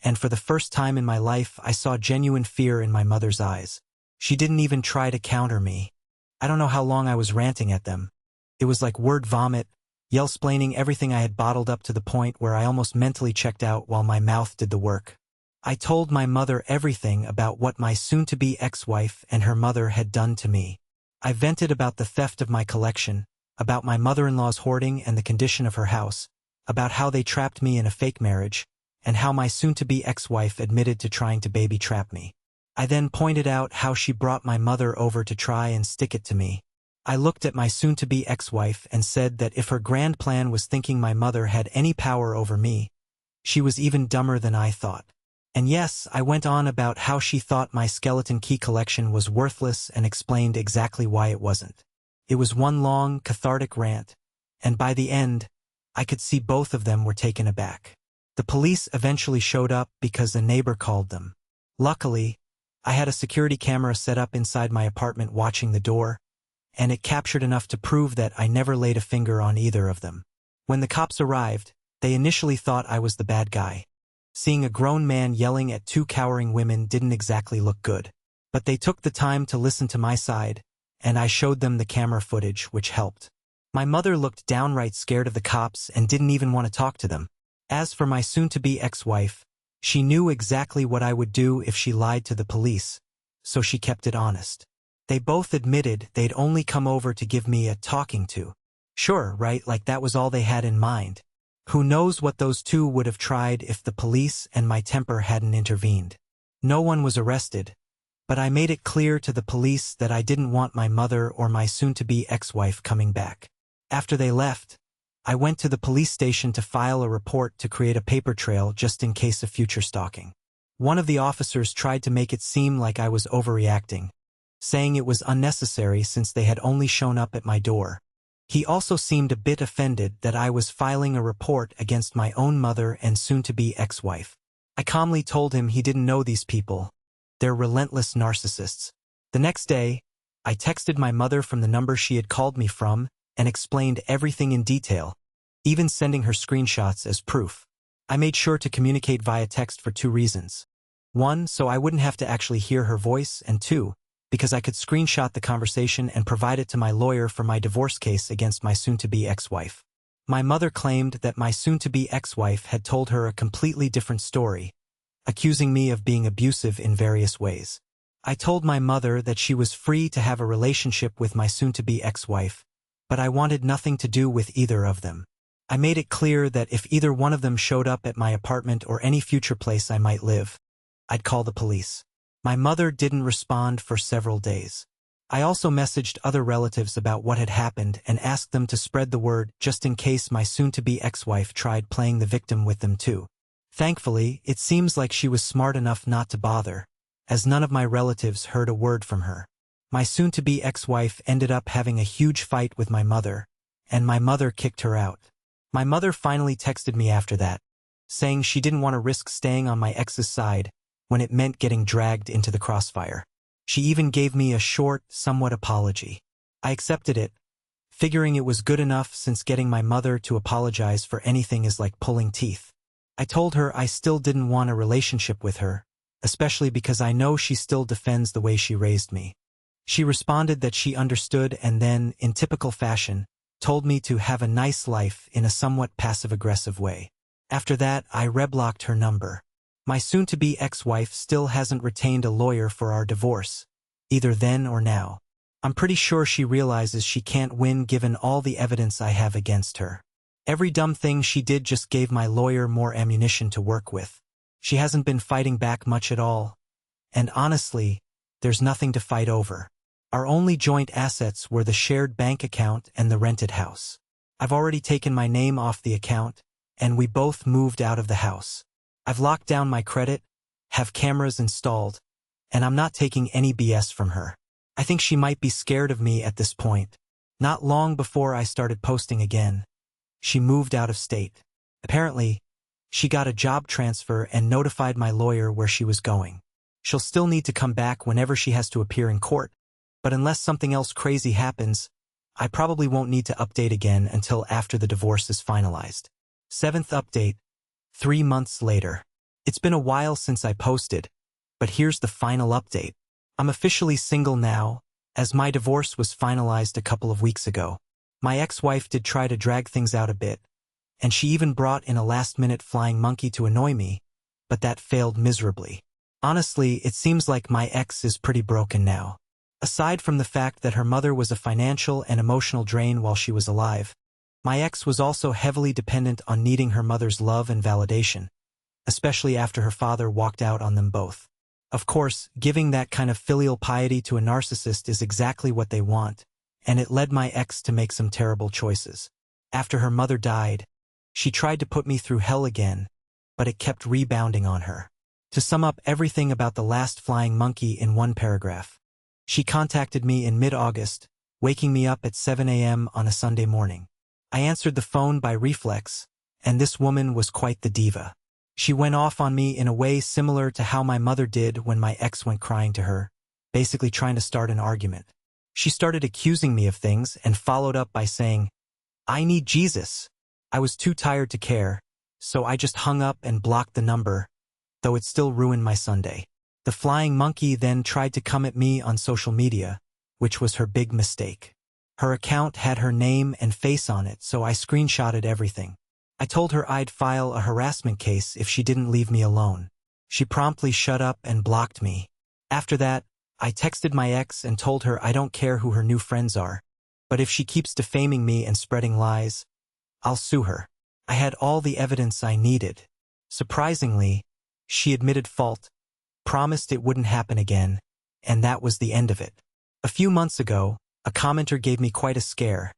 and for the first time in my life I saw genuine fear in my mother's eyes. She didn't even try to counter me. I don't know how long I was ranting at them. It was like word vomit, yell-splaining everything I had bottled up to the point where I almost mentally checked out while my mouth did the work. I told my mother everything about what my soon-to-be ex-wife and her mother had done to me. I vented about the theft of my collection, about my mother-in-law's hoarding and the condition of her house, about how they trapped me in a fake marriage, and how my soon-to-be ex-wife admitted to trying to baby-trap me. I then pointed out how she brought my mother over to try and stick it to me. I looked at my soon-to-be ex-wife and said that if her grand plan was thinking my mother had any power over me, she was even dumber than I thought. And yes, I went on about how she thought my skeleton key collection was worthless and explained exactly why it wasn't. It was one long, cathartic rant, and by the end, I could see both of them were taken aback. The police eventually showed up because a neighbor called them. Luckily, I had a security camera set up inside my apartment watching the door, and it captured enough to prove that I never laid a finger on either of them. When the cops arrived, they initially thought I was the bad guy. Seeing a grown man yelling at two cowering women didn't exactly look good. But they took the time to listen to my side, and I showed them the camera footage, which helped. My mother looked downright scared of the cops and didn't even want to talk to them. As for my soon-to-be ex-wife, she knew exactly what I would do if she lied to the police, so she kept it honest. They both admitted they'd only come over to give me a talking to. Sure, right, like that was all they had in mind. Who knows what those two would have tried if the police and my temper hadn't intervened. No one was arrested, but I made it clear to the police that I didn't want my mother or my soon-to-be ex-wife coming back. After they left, I went to the police station to file a report to create a paper trail just in case of future stalking. One of the officers tried to make it seem like I was overreacting, saying it was unnecessary since they had only shown up at my door. He also seemed a bit offended that I was filing a report against my own mother and soon-to-be ex-wife. I calmly told him he didn't know these people, They're relentless narcissists. The next day, I texted my mother from the number she had called me from and explained everything in detail, even sending her screenshots as proof. I made sure to communicate via text for two reasons. One, so I wouldn't have to actually hear her voice, and two, because I could screenshot the conversation and provide it to my lawyer for my divorce case against my soon-to-be ex-wife. My mother claimed that my soon-to-be ex-wife had told her a completely different story, accusing me of being abusive in various ways. I told my mother that she was free to have a relationship with my soon-to-be ex-wife, but I wanted nothing to do with either of them. I made it clear that if either one of them showed up at my apartment or any future place I might live, I'd call the police. My mother didn't respond for several days. I also messaged other relatives about what had happened and asked them to spread the word just in case my soon-to-be ex-wife tried playing the victim with them too. Thankfully, it seems like she was smart enough not to bother, as none of my relatives heard a word from her. My soon-to-be ex-wife ended up having a huge fight with my mother, and my mother kicked her out. My mother finally texted me after that, saying she didn't want to risk staying on my ex's side when it meant getting dragged into the crossfire. She even gave me a short, somewhat apology. I accepted it, figuring it was good enough since getting my mother to apologize for anything is like pulling teeth. I told her I still didn't want a relationship with her, especially because I know she still defends the way she raised me. She responded that she understood and then, in typical fashion, told me to have a nice life in a somewhat passive-aggressive way. After that, I reblocked her number. My soon-to-be ex-wife still hasn't retained a lawyer for our divorce, either then or now. I'm pretty sure she realizes she can't win given all the evidence I have against her. Every dumb thing she did just gave my lawyer more ammunition to work with. She hasn't been fighting back much at all. And honestly, there's nothing to fight over. Our only joint assets were the shared bank account and the rented house. I've already taken my name off the account, and we both moved out of the house. I've locked down my credit, have cameras installed, and I'm not taking any BS from her. I think she might be scared of me at this point. Not long before I started posting again, she moved out of state. Apparently, she got a job transfer and notified my lawyer where she was going. She'll still need to come back whenever she has to appear in court, but unless something else crazy happens, I probably won't need to update again until after the divorce is finalized. 7th update. 3 months later. It's been a while since I posted, but here's the final update. I'm officially single now, as my divorce was finalized a couple of weeks ago. My ex-wife did try to drag things out a bit, and she even brought in a last-minute flying monkey to annoy me, but that failed miserably. Honestly, it seems like my ex is pretty broken now. Aside from the fact that her mother was a financial and emotional drain while she was alive, my ex was also heavily dependent on needing her mother's love and validation, especially after her father walked out on them both. Of course, giving that kind of filial piety to a narcissist is exactly what they want, and it led my ex to make some terrible choices. After her mother died, she tried to put me through hell again, but it kept rebounding on her. To sum up everything about the last flying monkey in one paragraph, she contacted me in mid-August, waking me up at 7 a.m. on a Sunday morning. I answered the phone by reflex, and this woman was quite the diva. She went off on me in a way similar to how my mother did when my ex went crying to her, basically trying to start an argument. She started accusing me of things and followed up by saying, "I need Jesus." I was too tired to care, so I just hung up and blocked the number, though it still ruined my Sunday. The flying monkey then tried to come at me on social media, which was her big mistake. Her account had her name and face on it, so I screenshotted everything. I told her I'd file a harassment case if she didn't leave me alone. She promptly shut up and blocked me. After that, I texted my ex and told her I don't care who her new friends are, but if she keeps defaming me and spreading lies, I'll sue her. I had all the evidence I needed. Surprisingly, she admitted fault, promised it wouldn't happen again, and that was the end of it. A few months ago, a commenter gave me quite a scare,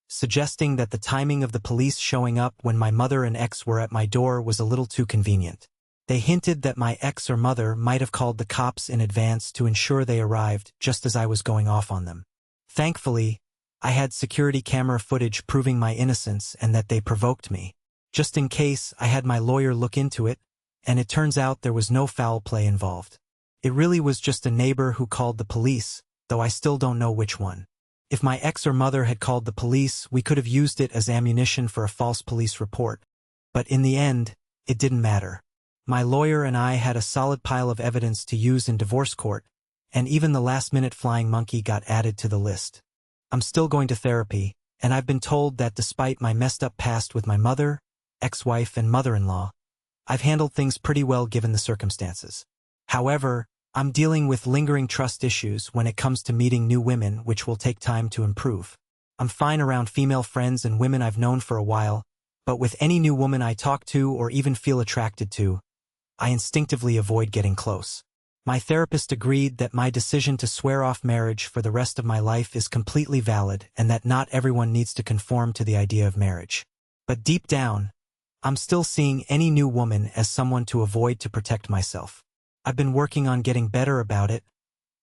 suggesting that the timing of the police showing up when my mother and ex were at my door was a little too convenient. They hinted that my ex or mother might have called the cops in advance to ensure they arrived just as I was going off on them. Thankfully, I had security camera footage proving my innocence and that they provoked me. Just in case, I had my lawyer look into it, and it turns out there was no foul play involved. It really was just a neighbor who called the police, though I still don't know which one. If my ex or mother had called the police, we could have used it as ammunition for a false police report. But in the end, it didn't matter. My lawyer and I had a solid pile of evidence to use in divorce court, and even the last-minute flying monkey got added to the list. I'm still going to therapy, and I've been told that despite my messed-up past with my mother, ex-wife, and mother-in-law, I've handled things pretty well given the circumstances. However, I'm dealing with lingering trust issues when it comes to meeting new women, which will take time to improve. I'm fine around female friends and women I've known for a while, but with any new woman I talk to or even feel attracted to, I instinctively avoid getting close. My therapist agreed that my decision to swear off marriage for the rest of my life is completely valid and that not everyone needs to conform to the idea of marriage. But deep down, I'm still seeing any new woman as someone to avoid to protect myself. I've been working on getting better about it,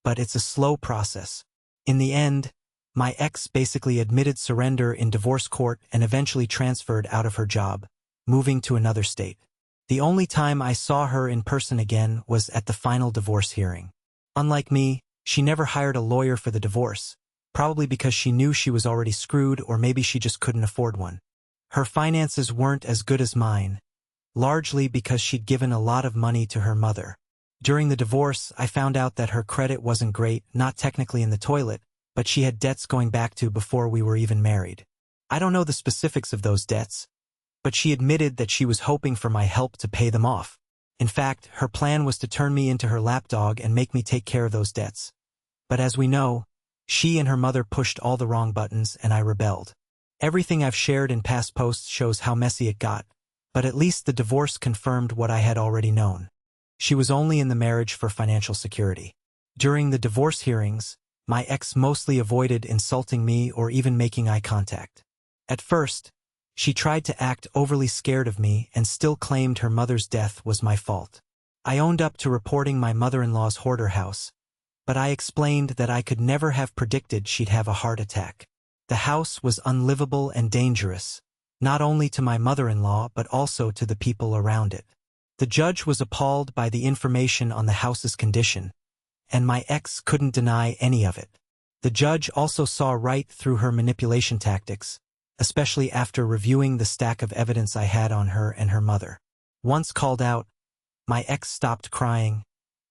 but it's a slow process. In the end, my ex basically admitted surrender in divorce court and eventually transferred out of her job, moving to another state. The only time I saw her in person again was at the final divorce hearing. Unlike me, she never hired a lawyer for the divorce, probably because she knew she was already screwed or maybe she just couldn't afford one. Her finances weren't as good as mine, largely because she'd given a lot of money to her mother. During the divorce, I found out that her credit wasn't great, not technically in the toilet, but she had debts going back to before we were even married. I don't know the specifics of those debts, but she admitted that she was hoping for my help to pay them off. In fact, her plan was to turn me into her lapdog and make me take care of those debts. But as we know, she and her mother pushed all the wrong buttons and I rebelled. Everything I've shared in past posts shows how messy it got, but at least the divorce confirmed what I had already known. She was only in the marriage for financial security. During the divorce hearings, my ex mostly avoided insulting me or even making eye contact. At first, she tried to act overly scared of me and still claimed her mother's death was my fault. I owned up to reporting my mother-in-law's hoarder house, but I explained that I could never have predicted she'd have a heart attack. The house was unlivable and dangerous, not only to my mother-in-law but also to the people around it. The judge was appalled by the information on the house's condition, and my ex couldn't deny any of it. The judge also saw right through her manipulation tactics, especially after reviewing the stack of evidence I had on her and her mother. Once called out, my ex stopped crying,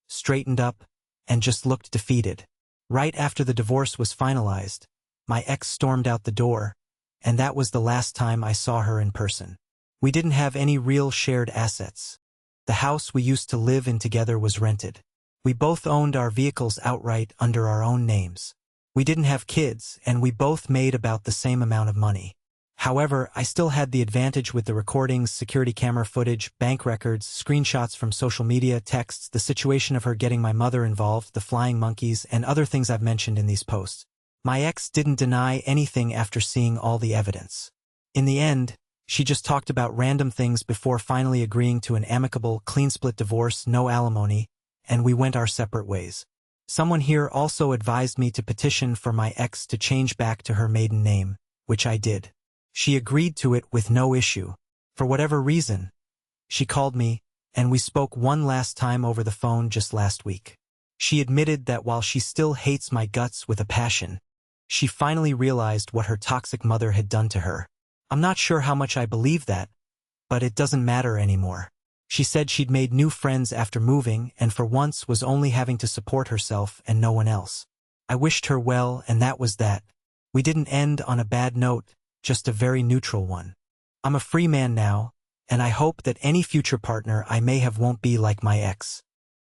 straightened up, and just looked defeated. Right after the divorce was finalized, my ex stormed out the door, and that was the last time I saw her in person. We didn't have any real shared assets. The house we used to live in together was rented. We both owned our vehicles outright under our own names. We didn't have kids, and we both made about the same amount of money. However, I still had the advantage with the recordings, security camera footage, bank records, screenshots from social media, texts, the situation of her getting my mother involved, the flying monkeys, and other things I've mentioned in these posts. My ex didn't deny anything after seeing all the evidence. In the end, she just talked about random things before finally agreeing to an amicable, clean-split divorce, no alimony, and we went our separate ways. Someone here also advised me to petition for my ex to change back to her maiden name, which I did. She agreed to it with no issue. For whatever reason, she called me, and we spoke one last time over the phone just last week. She admitted that while she still hates my guts with a passion, she finally realized what her toxic mother had done to her. I'm not sure how much I believe that, but it doesn't matter anymore. She said she'd made new friends after moving and for once was only having to support herself and no one else. I wished her well, and that was that. We didn't end on a bad note, just a very neutral one. I'm a free man now, and I hope that any future partner I may have won't be like my ex.